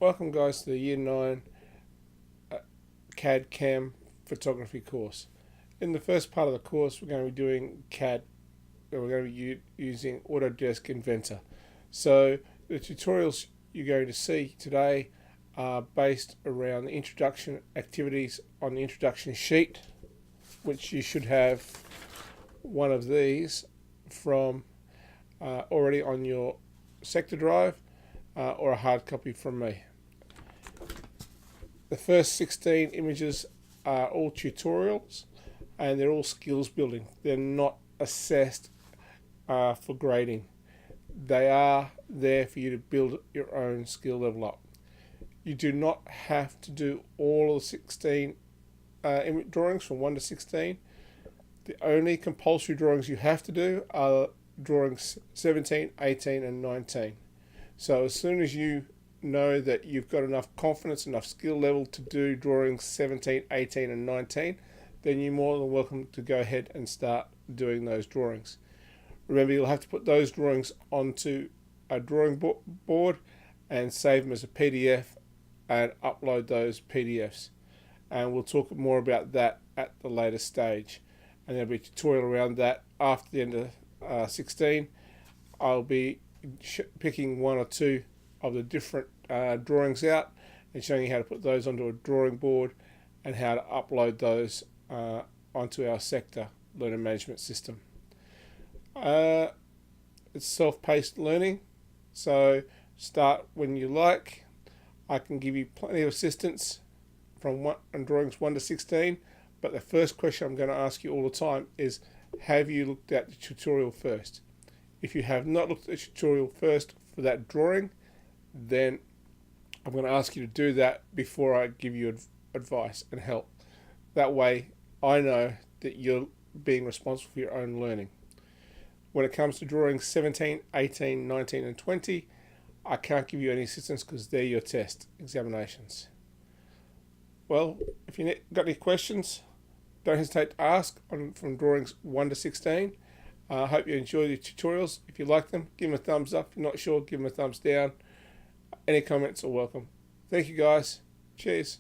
Welcome guys to the Year 9 CAD CAM photography course. In the first part of the course we're going to be doing CAD, and we're going to be using Autodesk Inventor. So the tutorials you're going to see today are based around the introduction activities on the introduction sheet, which you should have one of these from already on your sector drive or a hard copy from me. The first 16 images are all tutorials and they're all skills building. They're not assessed for grading. They are there for you to build your own skill level up. You do not have to do all of the 16 drawings from 1 to 16. The only compulsory drawings you have to do are drawings 17, 18 and 19. So as soon as you know that you've got enough confidence, enough skill level to do drawings 17, 18 and 19, then you're more than welcome to go ahead and start doing those drawings. Remember, you'll have to put those drawings onto a drawing board and save them as a PDF and upload those PDFs. And we'll talk more about that at the later stage. And there'll be a tutorial around that after the end of 16. I'll be picking one or two of the different drawings out and showing you how to put those onto a drawing board and how to upload those onto our sector learning management system. It's self-paced learning, so start when you like. I can give you plenty of assistance from drawings 1 to 16, but the first question I'm going to ask you all the time is, have you looked at the tutorial first? If you have not looked at the tutorial first for that drawing, then I'm going to ask you to do that before I give you advice and help. That way I know that you're being responsible for your own learning. When it comes to drawing 17, 18, 19 and 20, I can't give you any assistance because they're your test examinations. Well, if you've got any questions, don't hesitate to ask from drawings 1 to 16. I hope you enjoy the tutorials. If you like them, give them a thumbs up. If you're not sure, give them a thumbs down. Any comments are welcome. Thank you guys. Cheers.